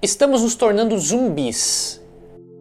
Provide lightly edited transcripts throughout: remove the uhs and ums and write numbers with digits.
Estamos nos tornando zumbis.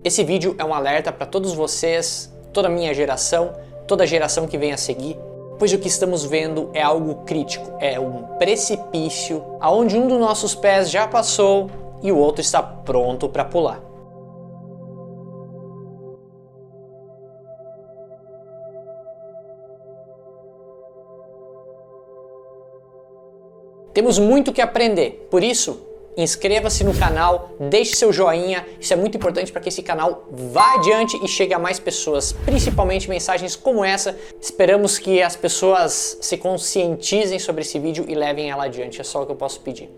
Esse vídeo é um alerta para todos vocês, toda a minha geração, toda a geração que vem a seguir, pois o que estamos vendo é algo crítico, é um precipício aonde um dos nossos pés já passou e o outro está pronto para pular. Temos muito que aprender, por isso, inscreva-se no canal, deixe seu joinha, isso é muito importante para que esse canal vá adiante e chegue a mais pessoas, principalmente mensagens como essa. Esperamos que as pessoas se conscientizem sobre esse vídeo e levem ela adiante, é só o que eu posso pedir.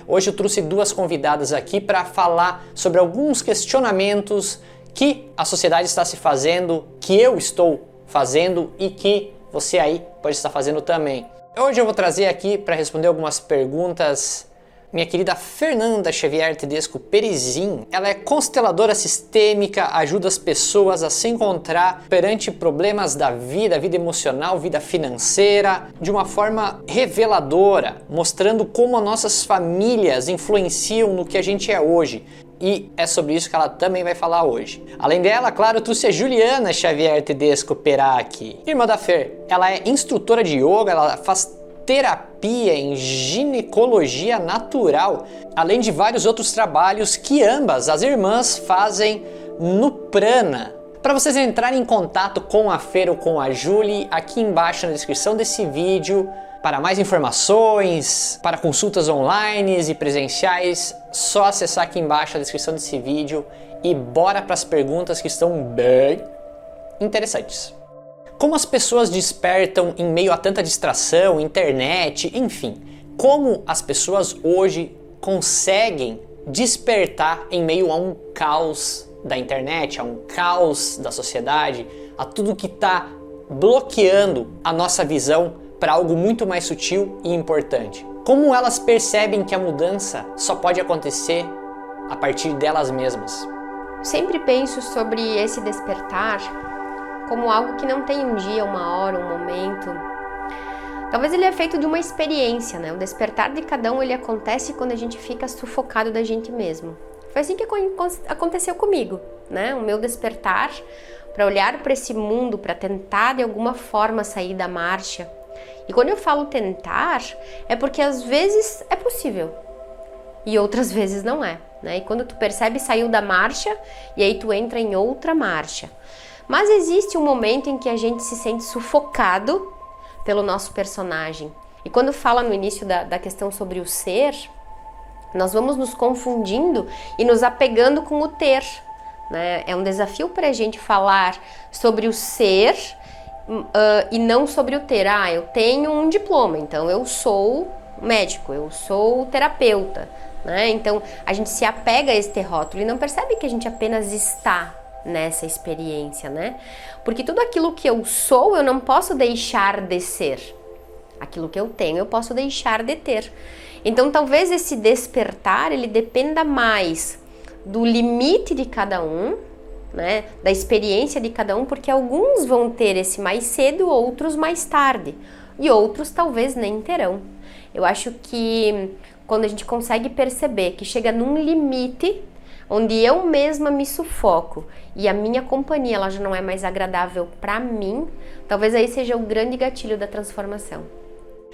Hoje eu trouxe duas convidadas aqui para falar sobre alguns questionamentos que a sociedade está se fazendo, que eu estou fazendo e que você aí pode estar fazendo também. Hoje eu vou trazer aqui para responder algumas perguntas minha querida Fernanda Xavier Tedesco Perizin. Ela é consteladora sistêmica, ajuda as pessoas a se encontrar perante problemas da vida emocional, vida financeira, de uma forma reveladora, mostrando como as nossas famílias influenciam no que a gente é hoje. E é sobre isso que ela também vai falar hoje. Além dela, claro, eu trouxe a Juliana Xavier Tedesco Perac, irmã da Fer. Ela é instrutora de yoga, ela faz terapia em ginecologia natural, além de vários outros trabalhos que ambas as irmãs fazem no Prana. Para vocês entrarem em contato com a Fer ou com a Julie, aqui embaixo na descrição desse vídeo, para mais informações, para consultas online e presenciais, só acessar aqui embaixo a descrição desse vídeo e bora para as perguntas que estão bem interessantes. Como as pessoas despertam em meio a tanta distração, internet, enfim, como as pessoas hoje conseguem despertar em meio a um caos da internet, a um caos da sociedade, a tudo que está bloqueando a nossa visão para algo muito mais sutil e importante. Como elas percebem que a mudança só pode acontecer a partir delas mesmas? Sempre penso sobre esse despertar como algo que não tem um dia, uma hora, um momento. Talvez ele é feito de uma experiência, né? O despertar de cada um, ele acontece quando a gente fica sufocado da gente mesmo. Foi assim que aconteceu comigo, né? O meu despertar para olhar para esse mundo, para tentar de alguma forma sair da marcha. E quando eu falo tentar, é porque às vezes é possível e outras vezes não é, né? E quando tu percebe, saiu da marcha e aí tu entra em outra marcha. Mas existe um momento em que a gente se sente sufocado pelo nosso personagem. E quando fala no início da questão sobre o ser, nós vamos nos confundindo e nos apegando com o ter, né? É um desafio para a gente falar sobre o ser e não sobre o ter. Ah, eu tenho um diploma, então eu sou médico, eu sou terapeuta, né? Então a gente se apega a este rótulo e não percebe que a gente apenas está nessa experiência, né? Porque tudo aquilo que eu sou, eu não posso deixar de ser. Aquilo que eu tenho, eu posso deixar de ter. Então, talvez esse despertar, ele dependa mais do limite de cada um, né? Da experiência de cada um, porque alguns vão ter esse mais cedo, outros mais tarde. E outros talvez nem terão. Eu acho que quando a gente consegue perceber que chega num limite onde eu mesma me sufoco e a minha companhia ela já não é mais agradável para mim, talvez aí seja o grande gatilho da transformação.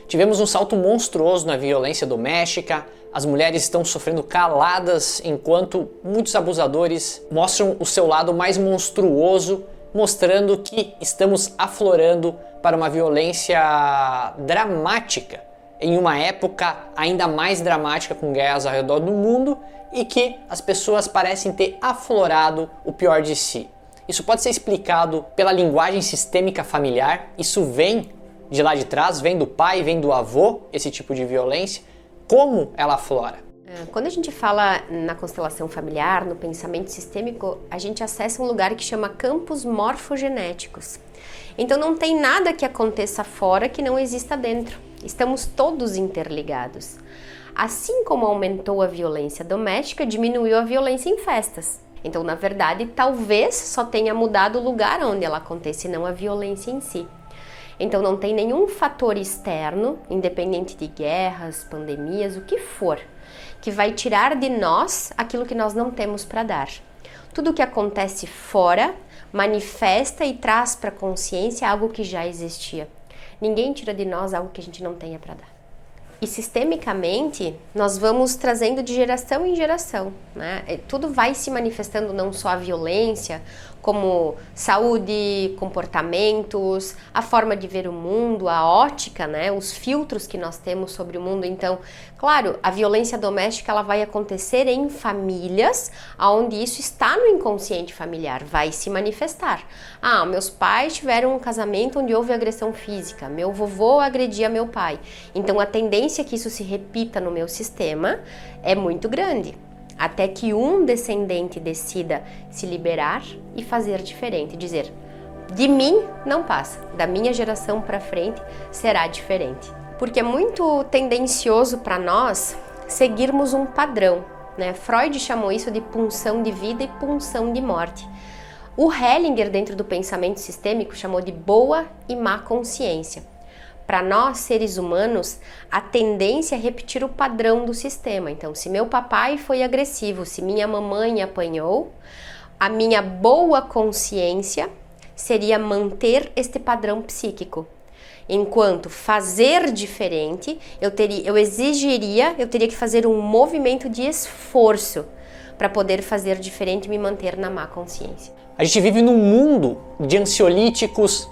Tivemos um salto monstruoso na violência doméstica, as mulheres estão sofrendo caladas enquanto muitos abusadores mostram o seu lado mais monstruoso, mostrando que estamos aflorando para uma violência dramática, em uma época ainda mais dramática com guerras ao redor do mundo e que as pessoas parecem ter aflorado o pior de si. Isso pode ser explicado pela linguagem sistêmica familiar, isso vem de lá de trás, vem do pai, vem do avô, esse tipo de violência, como ela aflora. Quando a gente fala na constelação familiar, no pensamento sistêmico, a gente acessa um lugar que chama campos morfogenéticos. Então não tem nada que aconteça fora que não exista dentro. Estamos todos interligados. Assim como aumentou a violência doméstica, diminuiu a violência em festas. Então, na verdade, talvez só tenha mudado o lugar onde ela acontece, não a violência em si. Então, não tem nenhum fator externo, independente de guerras, pandemias, o que for, que vai tirar de nós aquilo que nós não temos para dar. Tudo que acontece fora manifesta e traz para a consciência algo que já existia. Ninguém tira de nós algo que a gente não tenha para dar. E sistemicamente, nós vamos trazendo de geração em geração, né? Tudo vai se manifestando, não só a violência, como saúde, comportamentos, a forma de ver o mundo, a ótica, né? Os filtros que nós temos sobre o mundo. Então, claro, a violência doméstica ela vai acontecer em famílias onde isso está no inconsciente familiar, vai se manifestar. Ah, meus pais tiveram um casamento onde houve agressão física, meu vovô agredia meu pai. Então, a tendência que isso se repita no meu sistema é muito grande. Até que um descendente decida se liberar e fazer diferente, dizer, de mim não passa, da minha geração para frente será diferente. Porque é muito tendencioso para nós seguirmos um padrão, né? Freud chamou isso de punção de vida e punção de morte. O Hellinger, dentro do pensamento sistêmico, chamou de boa e má consciência. Para nós, seres humanos, a tendência é repetir o padrão do sistema. Então, se meu papai foi agressivo, se minha mamãe apanhou, a minha boa consciência seria manter este padrão psíquico. Enquanto fazer diferente, eu teria que fazer um movimento de esforço para poder fazer diferente e me manter na má consciência. A gente vive num mundo de ansiolíticos,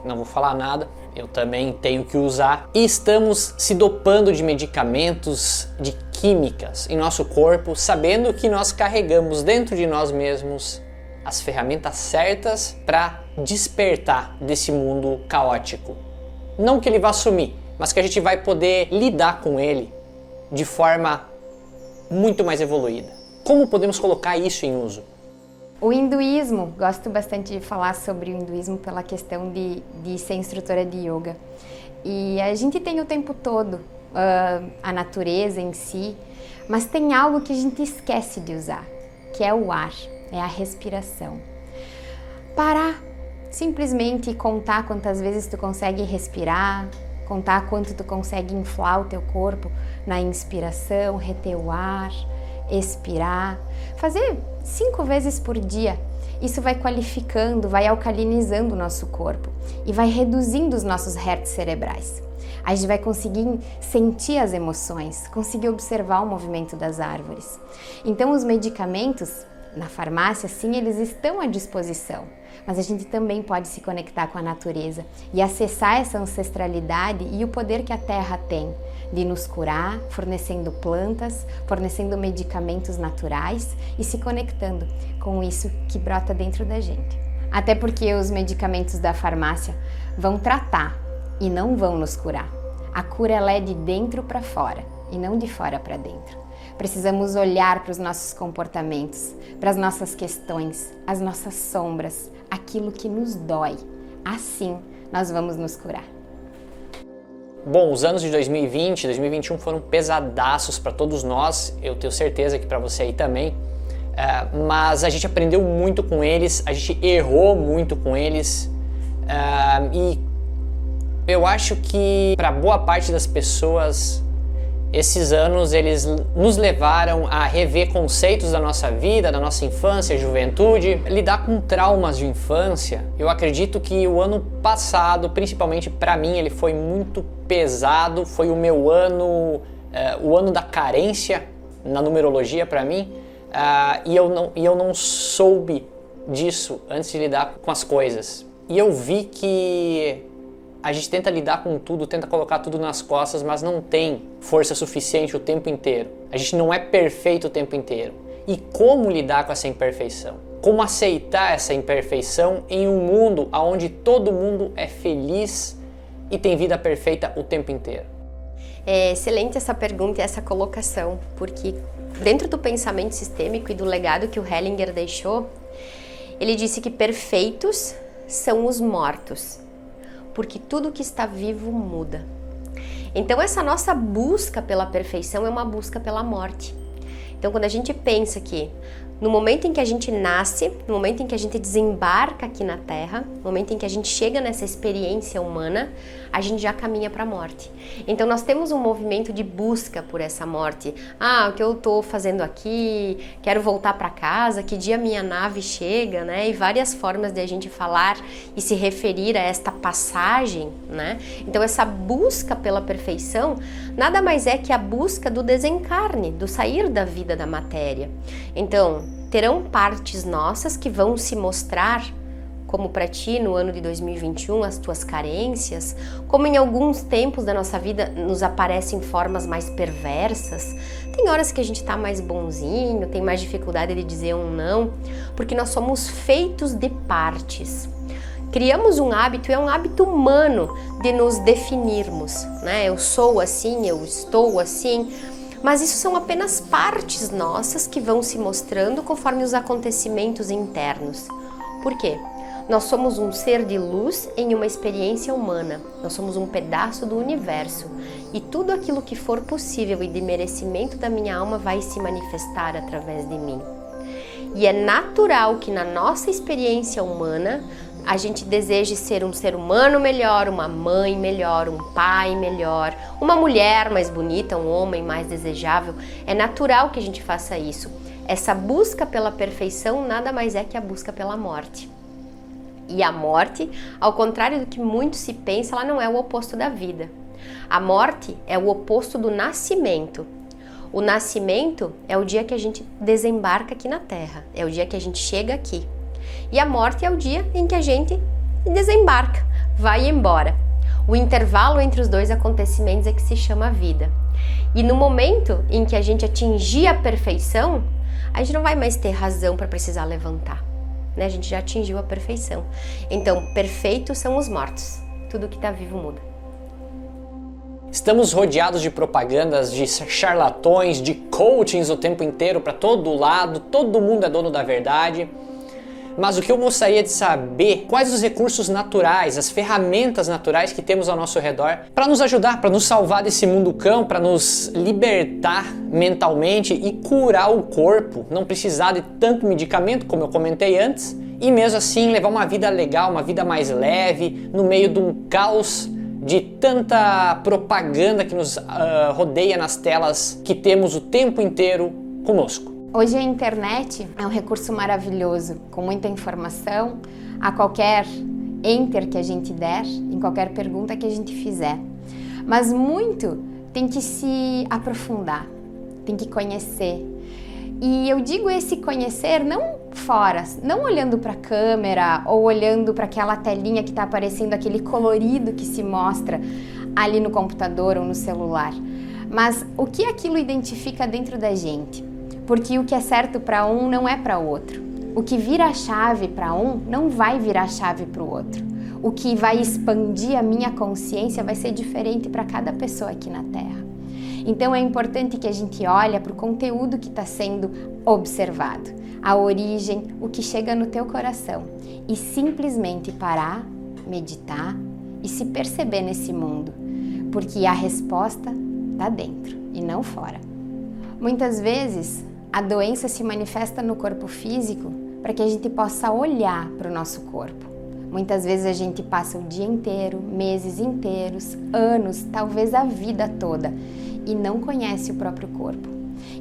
não vou falar nada, eu também tenho que usar, e estamos se dopando de medicamentos, de químicas em nosso corpo, sabendo que nós carregamos dentro de nós mesmos as ferramentas certas para despertar desse mundo caótico. Não que ele vá sumir, mas que a gente vai poder lidar com ele de forma muito mais evoluída. Como podemos colocar isso em uso? O hinduísmo, gosto bastante de falar sobre o hinduísmo pela questão de ser instrutora de yoga. E a gente tem o tempo todo a natureza em si, mas tem algo que a gente esquece de usar, que é o ar, é a respiração. Parar, simplesmente contar quantas vezes tu consegue respirar, contar quanto tu consegue inflar o teu corpo na inspiração, reter o ar, expirar, fazer 5 vezes por dia. Isso vai qualificando, vai alcalinizando o nosso corpo e vai reduzindo os nossos hertz cerebrais. A gente vai conseguir sentir as emoções, conseguir observar o movimento das árvores. Então os medicamentos na farmácia, sim, eles estão à disposição, mas a gente também pode se conectar com a natureza e acessar essa ancestralidade e o poder que a terra tem de nos curar, fornecendo plantas, fornecendo medicamentos naturais e se conectando com isso que brota dentro da gente. Até porque os medicamentos da farmácia vão tratar e não vão nos curar. A cura ela é de dentro para fora e não de fora para dentro. Precisamos olhar para os nossos comportamentos, para as nossas questões, as nossas sombras, aquilo que nos dói. Assim nós vamos nos curar. Bom, os anos de 2020 e 2021 foram pesadaços para todos nós, eu tenho certeza que para você aí também, mas a gente aprendeu muito com eles, a gente errou muito com eles, e eu acho que para boa parte das pessoas esses anos eles nos levaram a rever conceitos da nossa vida, da nossa infância, juventude, lidar com traumas de infância. Eu acredito que o ano passado, principalmente para mim, ele foi muito pesado, foi o meu ano, o ano da carência na numerologia para mim, e eu não soube disso antes de lidar com as coisas. E eu vi que a gente tenta lidar com tudo, tenta colocar tudo nas costas, mas não tem força suficiente o tempo inteiro. A gente não é perfeito o tempo inteiro. E como lidar com essa imperfeição? Como aceitar essa imperfeição em um mundo onde todo mundo é feliz e tem vida perfeita o tempo inteiro? É excelente essa pergunta e essa colocação, porque dentro do pensamento sistêmico e do legado que o Hellinger deixou, ele disse que perfeitos são os mortos, porque tudo que está vivo muda. Então essa nossa busca pela perfeição é uma busca pela morte. Então, quando a gente pensa que no momento em que a gente nasce, no momento em que a gente desembarca aqui na Terra, no momento em que a gente chega nessa experiência humana, a gente já caminha para a morte. Então nós temos um movimento de busca por essa morte. O que eu estou fazendo aqui? Quero voltar para casa? Que dia minha nave chega? Né? E várias formas de a gente falar e se referir a esta passagem. Né? Então essa busca pela perfeição nada mais é que a busca do desencarne, do sair da vida da matéria. Então, terão partes nossas que vão se mostrar, como para ti no ano de 2021, as tuas carências, como em alguns tempos da nossa vida nos aparecem formas mais perversas. Tem horas que a gente tá mais bonzinho, tem mais dificuldade de dizer um não, porque nós somos feitos de partes. Criamos um hábito, é um hábito humano de nos definirmos, né? Eu sou assim, eu estou assim. Mas isso são apenas partes nossas que vão se mostrando conforme os acontecimentos internos. Por quê? Nós somos um ser de luz em uma experiência humana. Nós somos um pedaço do universo. E tudo aquilo que for possível e de merecimento da minha alma vai se manifestar através de mim. E é natural que na nossa experiência humana a gente deseje ser um ser humano melhor, uma mãe melhor, um pai melhor, uma mulher mais bonita, um homem mais desejável. É natural que a gente faça isso. Essa busca pela perfeição nada mais é que a busca pela morte. E a morte, ao contrário do que muito se pensa, ela não é o oposto da vida. A morte é o oposto do nascimento. O nascimento é o dia que a gente desembarca aqui na Terra, é o dia que a gente chega aqui. E a morte é o dia em que a gente desembarca, vai embora. O intervalo entre os dois acontecimentos é que se chama vida. E no momento em que a gente atingir a perfeição, a gente não vai mais ter razão para precisar levantar, né? A gente já atingiu a perfeição. Então, perfeitos são os mortos. Tudo que está vivo muda. Estamos rodeados de propagandas, de charlatões, de coachings o tempo inteiro para todo lado, todo mundo é dono da verdade. Mas o que eu gostaria de saber, quais os recursos naturais, as ferramentas naturais que temos ao nosso redor para nos ajudar, para nos salvar desse mundo cão, para nos libertar mentalmente e curar o corpo, não precisar de tanto medicamento, como eu comentei antes, e mesmo assim levar uma vida legal, uma vida mais leve, no meio de um caos de tanta propaganda que nos rodeia nas telas que temos o tempo inteiro conosco. Hoje a internet é um recurso maravilhoso, com muita informação, a qualquer enter que a gente der, em qualquer pergunta que a gente fizer. Mas muito tem que se aprofundar, tem que conhecer. E eu digo esse conhecer não fora, não olhando para a câmera ou olhando para aquela telinha que está aparecendo, aquele colorido que se mostra ali no computador ou no celular, mas o que aquilo identifica dentro da gente. Porque o que é certo para um não é para o outro. O que vira a chave para um não vai virar a chave para o outro. O que vai expandir a minha consciência vai ser diferente para cada pessoa aqui na Terra. Então é importante que a gente olhe para o conteúdo que está sendo observado, a origem, o que chega no teu coração e simplesmente parar, meditar e se perceber nesse mundo, porque a resposta está dentro e não fora. Muitas vezes a doença se manifesta no corpo físico para que a gente possa olhar para o nosso corpo. Muitas vezes a gente passa o dia inteiro, meses inteiros, anos, talvez a vida toda e não conhece o próprio corpo.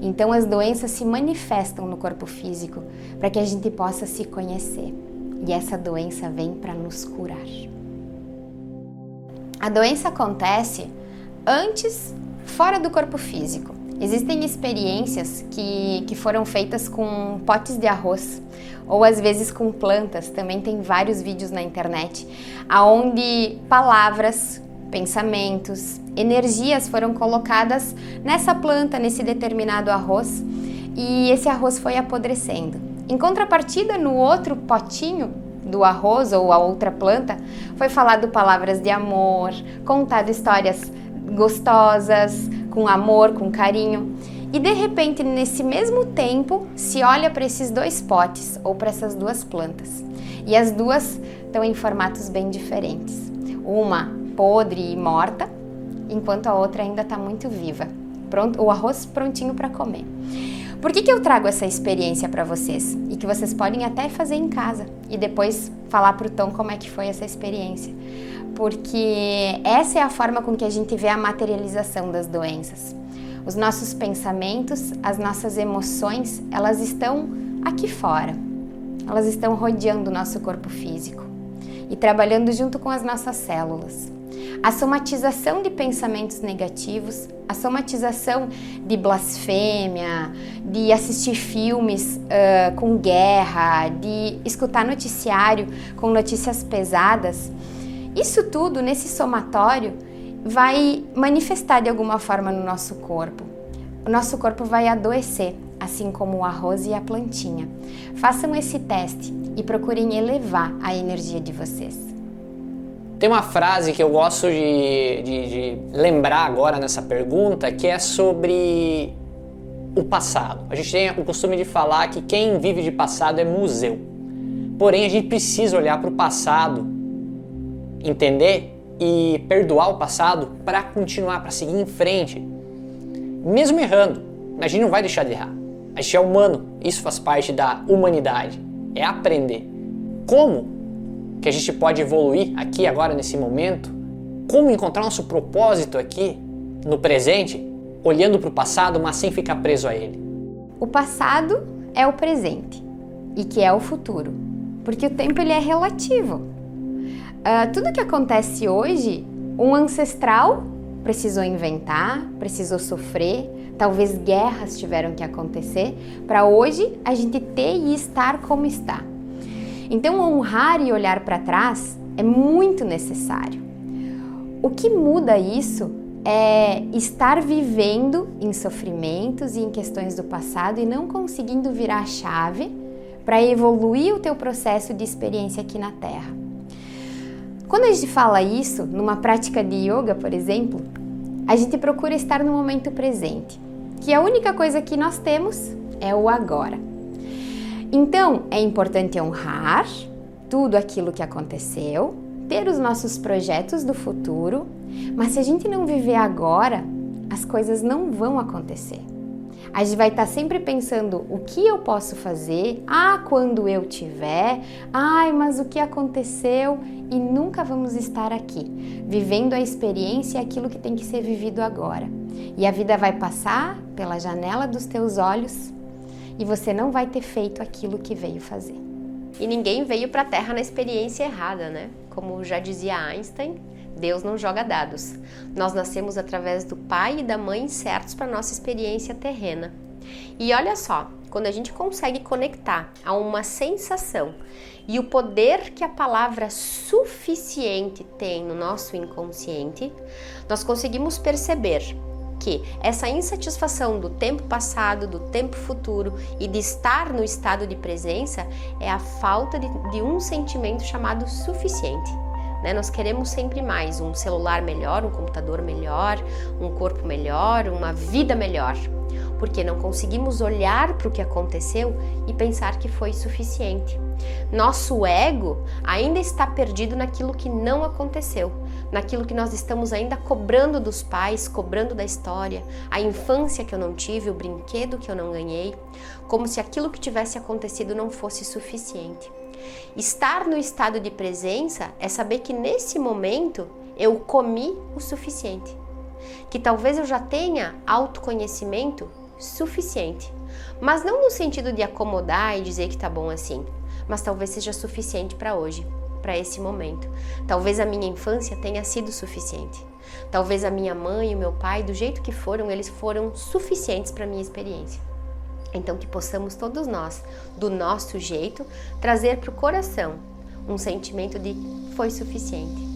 Então as doenças se manifestam no corpo físico para que a gente possa se conhecer. E essa doença vem para nos curar. A doença acontece antes, fora do corpo físico. Existem experiências que foram feitas com potes de arroz ou às vezes com plantas, também tem vários vídeos na internet, onde palavras, pensamentos, energias foram colocadas nessa planta, nesse determinado arroz, e esse arroz foi apodrecendo. Em contrapartida, no outro potinho do arroz ou a outra planta, foi falado palavras de amor, contado histórias gostosas, com amor, com carinho. E de repente, nesse mesmo tempo, se olha para esses dois potes ou para essas duas plantas. E as duas estão em formatos bem diferentes. Uma podre e morta, enquanto a outra ainda está muito viva. Pronto, o arroz prontinho para comer. Por que eu trago essa experiência para vocês? E que vocês podem até fazer em casa e depois falar pro Tom como é que foi essa experiência. Porque essa é a forma com que a gente vê a materialização das doenças. Os nossos pensamentos, as nossas emoções, elas estão aqui fora. Elas estão rodeando o nosso corpo físico e trabalhando junto com as nossas células. A somatização de pensamentos negativos, a somatização de blasfêmia, de assistir filmes com guerra, de escutar noticiário com notícias pesadas, isso tudo nesse somatório vai manifestar de alguma forma no nosso corpo. O nosso corpo vai adoecer, assim como o arroz e a plantinha. Façam esse teste e procurem elevar a energia de vocês. Tem uma frase que eu gosto de lembrar agora nessa pergunta, que é sobre o passado. A gente tem o costume de falar que quem vive de passado é museu. Porém, a gente precisa olhar para o passado, entender e perdoar o passado para continuar, para seguir em frente. Mesmo errando, a gente não vai deixar de errar. A gente é humano, isso faz parte da humanidade. É aprender. Como que a gente pode evoluir aqui agora nesse momento? Como encontrar nosso propósito aqui no presente, olhando para o passado, mas sem ficar preso a ele? O passado é o presente e que é o futuro, porque o tempo ele é relativo. Tudo que acontece hoje, um ancestral precisou inventar, precisou sofrer, talvez guerras tiveram que acontecer para hoje a gente ter e estar como está. Então honrar e olhar para trás é muito necessário. O que muda isso é estar vivendo em sofrimentos e em questões do passado e não conseguindo virar a chave para evoluir o teu processo de experiência aqui na Terra. Quando a gente fala isso, numa prática de yoga, por exemplo, a gente procura estar no momento presente, que a única coisa que nós temos é o agora. Então, é importante honrar tudo aquilo que aconteceu, ter os nossos projetos do futuro, mas se a gente não viver agora, as coisas não vão acontecer. A gente vai estar sempre pensando o que eu posso fazer, quando eu tiver, mas o que aconteceu, e nunca vamos estar aqui, vivendo a experiência e aquilo que tem que ser vivido agora. E a vida vai passar pela janela dos teus olhos e você não vai ter feito aquilo que veio fazer. E ninguém veio para a Terra na experiência errada, né? Como já dizia Einstein, Deus não joga dados. Nós nascemos através do pai e da mãe certos para nossa experiência terrena. E olha só, quando a gente consegue conectar a uma sensação e o poder que a palavra suficiente tem no nosso inconsciente, nós conseguimos perceber que essa insatisfação do tempo passado, do tempo futuro e de estar no estado de presença é a falta de um sentimento chamado suficiente. Nós queremos sempre mais, um celular melhor, um computador melhor, um corpo melhor, uma vida melhor, porque não conseguimos olhar para o que aconteceu e pensar que foi suficiente. Nosso ego ainda está perdido naquilo que não aconteceu, naquilo que nós estamos ainda cobrando dos pais, cobrando da história, a infância que eu não tive, o brinquedo que eu não ganhei, como se aquilo que tivesse acontecido não fosse suficiente. Estar no estado de presença é saber que nesse momento eu comi o suficiente, que talvez eu já tenha autoconhecimento suficiente, mas não no sentido de acomodar e dizer que tá bom assim, mas talvez seja suficiente para hoje, para esse momento. Talvez a minha infância tenha sido suficiente, talvez a minha mãe e o meu pai, do jeito que foram, eles foram suficientes para a minha experiência. Então que possamos todos nós, do nosso jeito, trazer para o coração um sentimento de foi suficiente.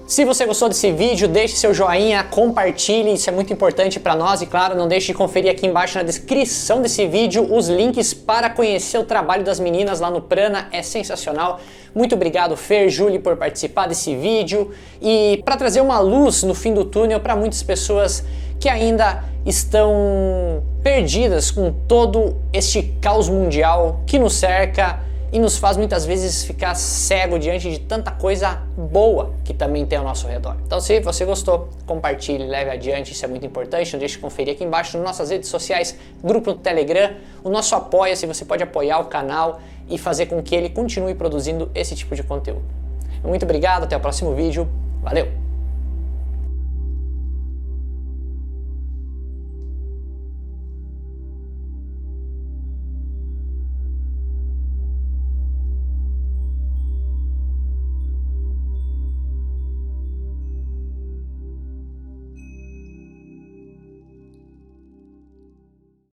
Se você gostou desse vídeo, deixe seu joinha, compartilhe, isso é muito importante para nós e claro, não deixe de conferir aqui embaixo na descrição desse vídeo os links para conhecer o trabalho das meninas lá no Prana, é sensacional. Muito obrigado Fer, Julie por participar desse vídeo e para trazer uma luz no fim do túnel para muitas pessoas que ainda estão perdidas com todo este caos mundial que nos cerca e nos faz muitas vezes ficar cego diante de tanta coisa boa que também tem ao nosso redor. Então, se você gostou, compartilhe, leve adiante, isso é muito importante. Não deixe de conferir aqui embaixo nas nossas redes sociais, grupo no Telegram, o nosso Apoia-se, você pode apoiar o canal e fazer com que ele continue produzindo esse tipo de conteúdo. Muito obrigado, até o próximo vídeo, valeu!